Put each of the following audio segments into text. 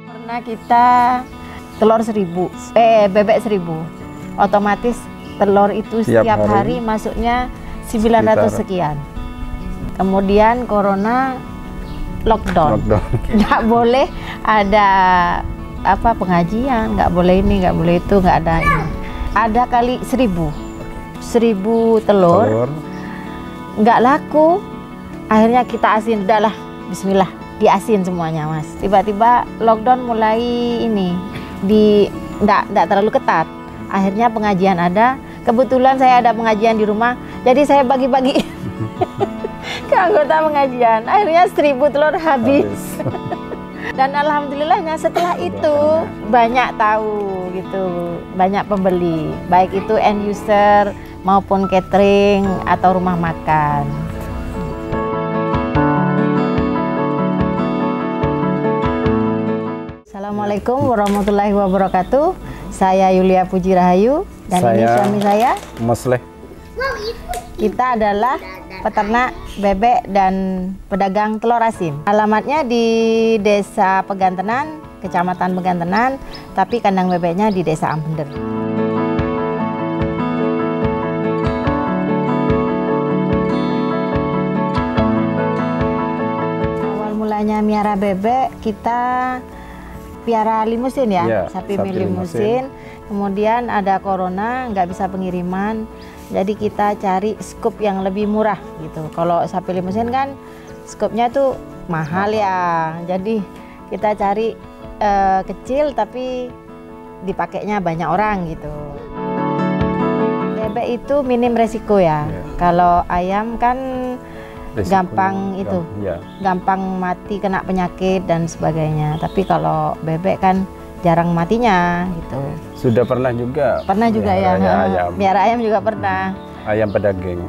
Karena kita telur 1000, bebek 1000, otomatis telur itu setiap hari masuknya 900 sekian. Kemudian corona lockdown. Nggak boleh ada pengajian, nggak boleh ini, nggak boleh itu, nggak ada ini. Ada kali 1000 telur, nggak laku. Akhirnya kita asin, udahlah, bismillah, diasin semuanya, Mas. Tiba-tiba lockdown mulai ini, nggak terlalu ketat. Akhirnya pengajian ada, kebetulan saya ada pengajian di rumah, jadi saya bagi-bagi ke anggota pengajian. Akhirnya 1000 telur habis. Dan alhamdulillahnya setelah itu banyak tahu gitu, banyak pembeli, baik itu end user maupun catering atau rumah makan. Assalamualaikum warahmatullahi wabarakatuh. Saya Yulia Puji Rahayu dan ini suami saya Mosleh. Kita adalah peternak bebek dan pedagang telur asin. Alamatnya di Desa Pegantenan, Kecamatan Pegantenan, tapi kandang bebeknya di Desa Ampender. Awal mulanya miara bebek, kita piara limusin ya, sapi limusin. Kemudian ada corona, nggak bisa pengiriman. Jadi kita cari skup yang lebih murah gitu. Kalau sapi limusin kan skupnya tuh mahal ya. Jadi kita cari kecil tapi dipakainya banyak orang gitu. Bebek itu minim resiko ya. Kalau ayam kan gampang itu, gampang mati kena penyakit dan sebagainya. Tapi kalau bebek kan jarang matinya gitu. Sudah pernah juga? Pernah juga ya, miara ayam juga pernah. Ayam pedaging.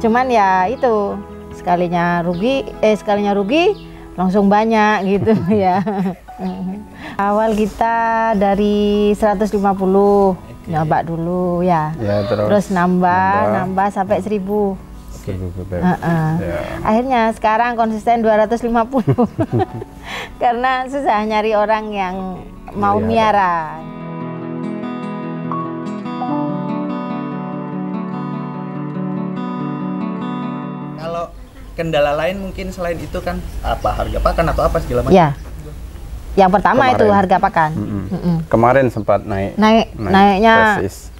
Cuman ya itu, sekalinya rugi langsung banyak gitu ya. Awal kita dari 150, nyoba dulu ya. Terus nambah sampai 1000. Akhirnya sekarang konsisten 250. Karena susah nyari orang yang mau miara. Kalau kendala lain mungkin selain itu kan harga pakan atau apa segala macam? Ya, yang pertama itu harga pakan. Kemarin sempat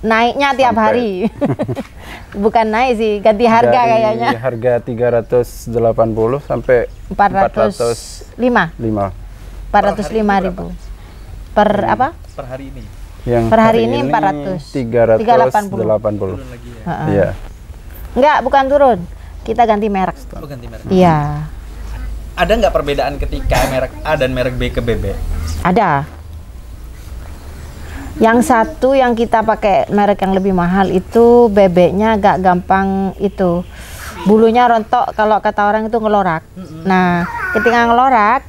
naiknya tiap hari. Bukan naik sih, ganti harga dari kayaknya. Harga 380 sampai 405.000 per apa? Per hari ini. Yang per hari ini 380. Iya. Enggak, bukan turun. Kita ganti merek. Oh, ganti merek. Iya. Ada nggak perbedaan ketika merek A dan merek B ke bebek? Ada. Yang satu yang kita pakai merek yang lebih mahal itu bebeknya agak gampang itu. Bulunya rontok, kalau kata orang itu ngelorak. Nah, ketika ngelorak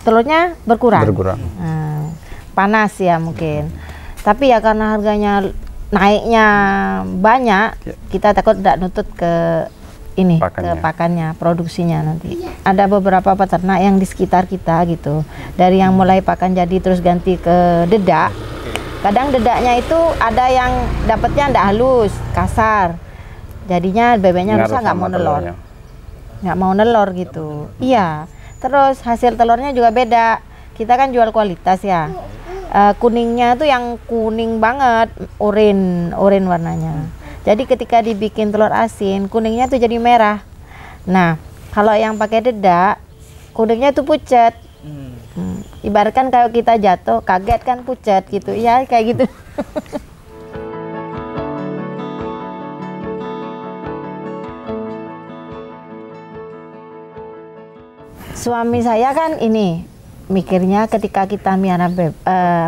telurnya berkurang. Panas ya mungkin. Tapi ya karena harganya naiknya banyak, kita takut tidak nutut ke ini, ke pakannya, produksinya nanti. Ada beberapa peternak yang di sekitar kita gitu, dari yang mulai pakan jadi terus ganti ke dedak. Kadang dedaknya itu ada yang dapatnya ndak halus, kasar. Jadinya bebeknya rusak, nggak mau nelor. Nggak mau nelor gitu. Iya. Terus hasil telurnya juga beda. Kita kan jual kualitas ya. Kuningnya tuh yang kuning banget, oranye warnanya. Jadi ketika dibikin telur asin, kuningnya tuh jadi merah. Nah, kalau yang pakai dedak, kuningnya tuh pucat. Ibaratkan kalau kita jatuh, kaget kan pucat gitu. Ya kayak gitu. Suami saya kan ini mikirnya ketika kita miara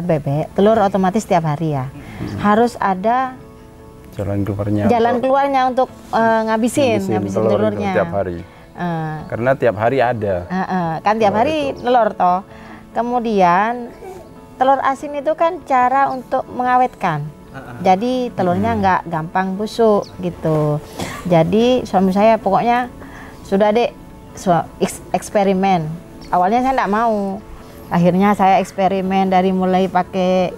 bebek, telur otomatis tiap hari ya. Harus ada jalan keluarnya untuk ngabisin telurnya tiap hari. Karena tiap hari ada. Kan tiap hari telur toh. Kemudian telur asin itu kan cara untuk mengawetkan. Jadi telurnya nggak gampang busuk gitu. Jadi suami saya pokoknya sudah dek eksperimen. Awalnya saya nggak mau. Akhirnya saya eksperimen dari mulai pakai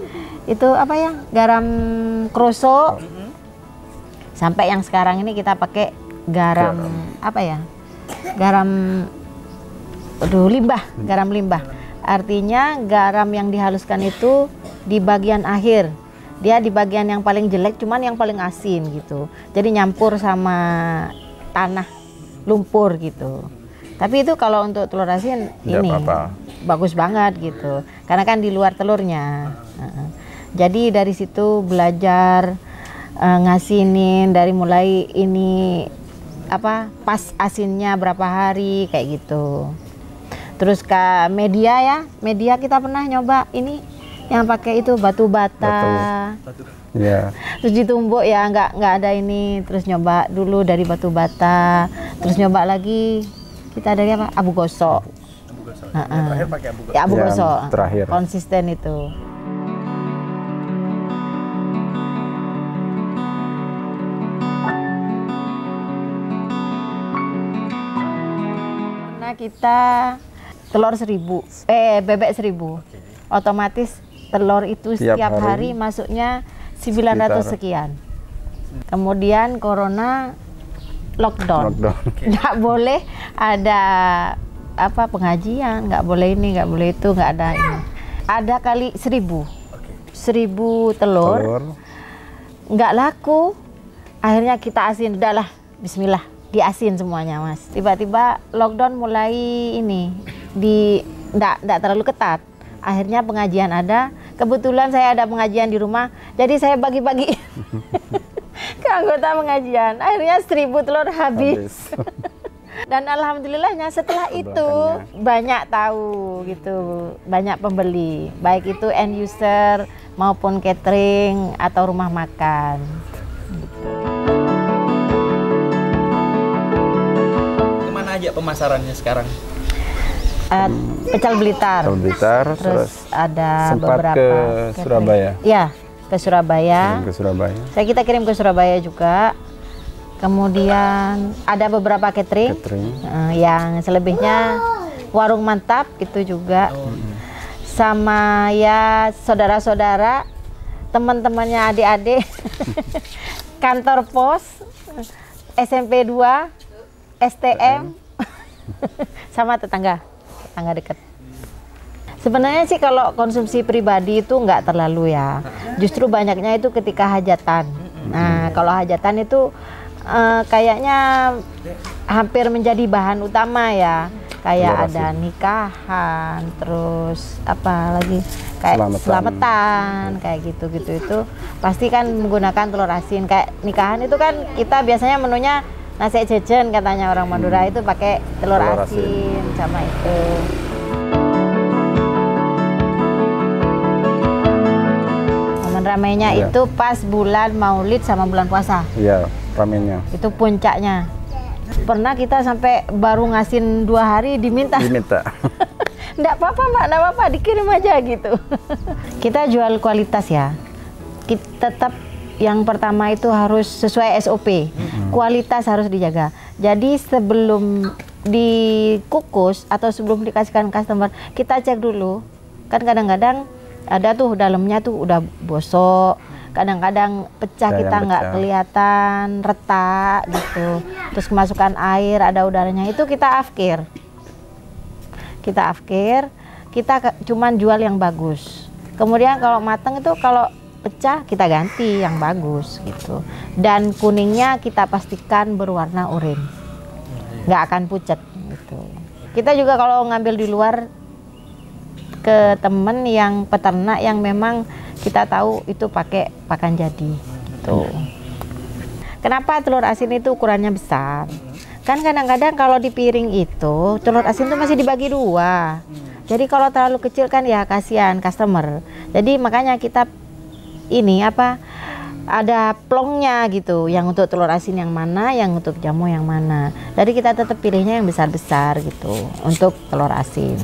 itu apa ya, garam kroso, sampai yang sekarang ini kita pakai garam apa ya, garam limbah, garam limbah. Artinya garam yang dihaluskan itu di bagian akhir, dia di bagian yang paling jelek, cuman yang paling asin gitu. Jadi nyampur sama tanah, lumpur gitu. Tapi itu kalau untuk telur asin ini bagus banget gitu, karena kan di luar telurnya. Jadi dari situ belajar ngasinin dari mulai ini apa, pas asinnya berapa hari kayak gitu. Terus ke media ya, media kita pernah nyoba ini yang pakai itu batu bata. Yeah. Terus ditumbuk ya, nggak ada ini. Terus nyoba dulu dari batu bata, terus nyoba lagi kita dari apa, abu gosok. Abu gosok. Terakhir pakai abu gosok. Ya, abu gosok. Terakhir. Konsisten itu. Karena kita telur 1000, bebek 1000. Otomatis telur itu setiap hari masuknya 900 sekian. Kemudian corona lockdown. Nggak boleh ada apa pengajian, nggak boleh ini, nggak boleh itu, nggak ada ini. Ada kali 1000 telur, nggak laku. Akhirnya kita asin, udahlah bismillah, diasin semuanya mas. Tiba-tiba lockdown mulai ini, nggak terlalu ketat. Akhirnya pengajian ada, kebetulan saya ada pengajian di rumah, jadi saya bagi-bagi ke anggota pengajian. Akhirnya 1000 telur habis. Dan alhamdulillahnya setelah itu banyak tahu gitu, banyak pembeli, baik itu end user maupun catering atau rumah makan. Kemana aja pemasarannya sekarang? Pecel Blitar, terus ada sempat beberapa ke Surabaya. Ya, ke Surabaya. Ke Surabaya. Kita kirim ke Surabaya juga. Kemudian ada beberapa catering. Yang selebihnya warung mantap itu juga. Sama ya saudara-saudara, teman-temannya adik-adik, kantor pos, SMP 2, STM, sama tetangga dekat. Sebenarnya sih kalau konsumsi pribadi itu nggak terlalu ya. Justru banyaknya itu ketika hajatan. Nah, kalau hajatan itu kayaknya hampir menjadi bahan utama ya. Kayak ada nikahan, terus apa lagi? Kayak selamatan, kayak gitu-gitu itu pasti kan menggunakan telur asin. Kayak nikahan itu kan kita biasanya menunya nasi jajan katanya orang Madura, itu pakai telur asin sama itu. Momen ramainya itu pas bulan Maulid sama bulan puasa. Iya, ramainya. Itu puncaknya. Pernah kita sampai baru ngasin 2 hari diminta. Nggak apa-apa mbak, nggak apa-apa, dikirim aja gitu. Kita jual kualitas ya. Kita tetap yang pertama itu harus sesuai SOP, kualitas harus dijaga. Jadi sebelum dikukus atau sebelum dikasihkan customer, kita cek dulu. Kan kadang-kadang ada tuh dalamnya tuh udah bosok, kadang-kadang pecah, kita nggak kelihatan, retak gitu. Terus kemasukan air, ada udaranya, itu kita afkir. Kita cuman jual yang bagus. Kemudian kalau matang itu, kalau pecah kita ganti yang bagus gitu. Dan kuningnya kita pastikan berwarna oranye, nggak akan pucat gitu. Kita juga kalau ngambil di luar ke temen yang peternak yang memang kita tahu itu pakai pakan jadi gitu. Kenapa telur asin itu ukurannya besar? Kan kadang-kadang kalau di piring itu telur asin itu masih dibagi 2. Jadi kalau terlalu kecil kan ya kasihan customer. Jadi makanya kita ini apa, ada plongnya gitu, yang untuk telur asin yang mana, yang untuk jamu yang mana. Jadi kita tetap pilihnya yang besar-besar gitu untuk telur asin.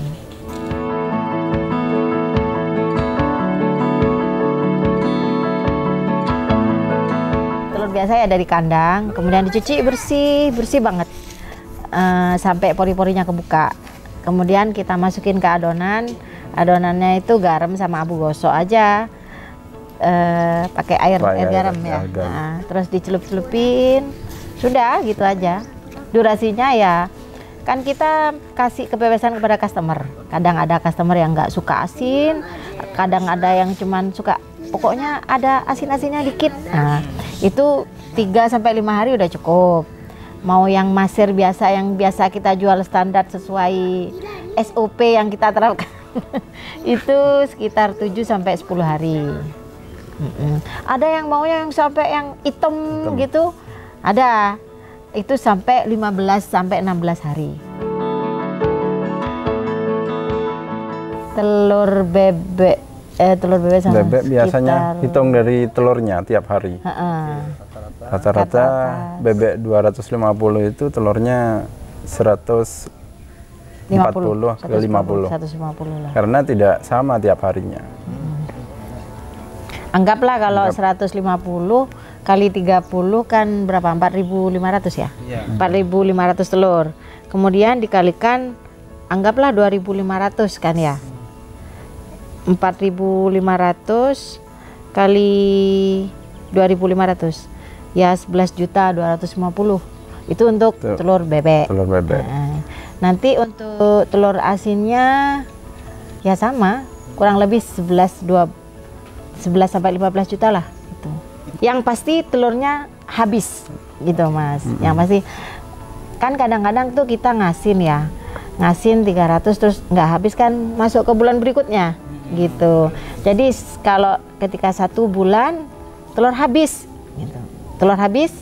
Telur biasa ya dari kandang, kemudian dicuci bersih banget sampai pori-porinya kebuka. Kemudian kita masukin ke adonan Adonannya itu garam sama abu gosok aja. Pakai air garam ya. Nah, terus dicelup-celupin. Sudah gitu aja. Durasinya ya kan kita kasih kebebasan kepada customer. Kadang ada customer yang nggak suka asin, kadang ada yang cuman suka pokoknya ada asin-asinnya dikit. Nah, itu 3 sampai 5 hari udah cukup. Mau yang masir biasa yang biasa kita jual standar sesuai SOP yang kita terapkan itu sekitar 7 sampai 10 hari. Ada yang maunya yang sampai yang hitam gitu. Ada. Itu sampai 15 sampai 16 hari. Telur bebek sama bebek biasanya hitung dari telurnya tiap hari. Rata-rata bebek 250 itu telurnya 140 ke 50. 150 lah. Karena tidak sama tiap harinya. Anggaplah kalau 150 kali 30 kan berapa? 4.500 ya? Iya. 4.500 telur. Kemudian dikalikan anggaplah 2.500 kan ya. 4.500 kali 2.500 ya 11.250.000. Itu untuk telur bebek. Telur bebek. Nah, nanti untuk telur asinnya ya sama, kurang lebih 11 sampai 15 juta lah gitu. Yang pasti telurnya habis gitu Mas. Yang pasti kan kadang-kadang tuh kita ngasin ya. Ngasin 300 terus nggak habis kan masuk ke bulan berikutnya gitu. Jadi kalau ketika 1 bulan telur habis gitu. Telur habis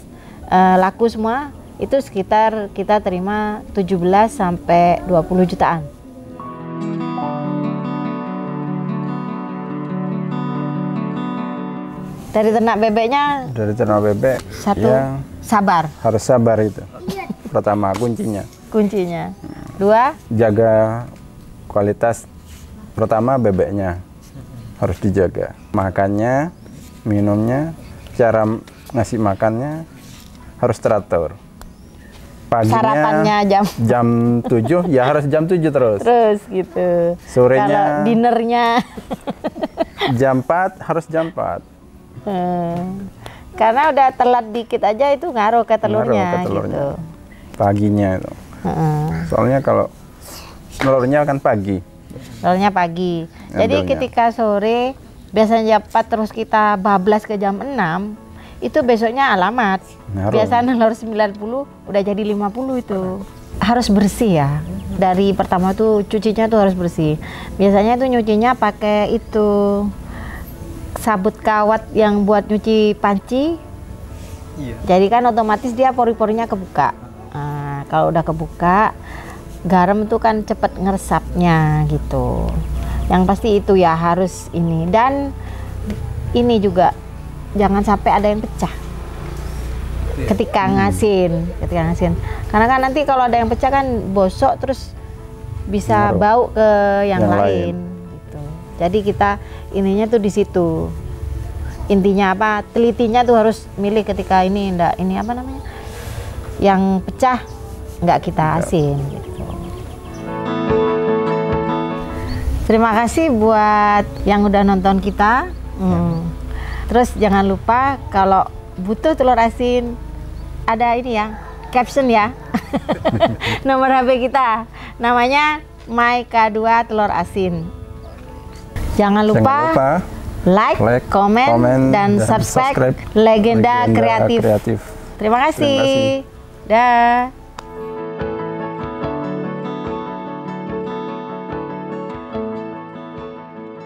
laku semua itu sekitar kita terima 17 sampai 20 jutaan. Dari ternak bebeknya? Dari ternak bebek ya, sabar. Harus sabar itu. Pertama kuncinya. Kuncinya. 2, jaga kualitas. Pertama bebeknya harus dijaga. Makannya, minumnya, cara ngasih makannya harus teratur. Paginya sarapannya jam 7 ya harus jam 7 terus. Terus gitu. Sorenya kalau dinernya jam 4 harus jam 4. Karena udah telat dikit aja itu ngaruh ke telurnya, gitu. Paginya itu. Soalnya kalau telurnya kan pagi. Telurnya pagi. Jadi ketika sore biasanya jam 4 terus kita bablas ke jam 6, itu besoknya alamat. Biasanya telur 90 udah jadi 50 itu. Harus bersih ya. Dari pertama tuh cucinya tuh harus bersih. Biasanya tuh nyucinya pakai itu sabut kawat yang buat nyuci panci. Iya. Jadi kan otomatis dia pori-porinya kebuka. Nah, kalau udah kebuka, garam itu kan cepet ngeresapnya gitu. Yang pasti itu ya harus ini. Dan ini juga jangan sampai ada yang pecah ketika ngasin. Karena kan nanti kalau ada yang pecah kan bosok terus bisa bau ke yang lain. Gitu. Jadi kita ininya tuh di situ. Intinya apa? Telitinya tuh harus milih ketika ini apa namanya? Yang pecah nggak kita asin gitu. Terima kasih buat yang udah nonton kita. Terus jangan lupa kalau butuh telur asin ada ini ya, caption ya. Nomor HP kita. Namanya Maika2 telur asin. Jangan lupa like, komen, dan subscribe Legenda Kreatif. Terima kasih. Dah.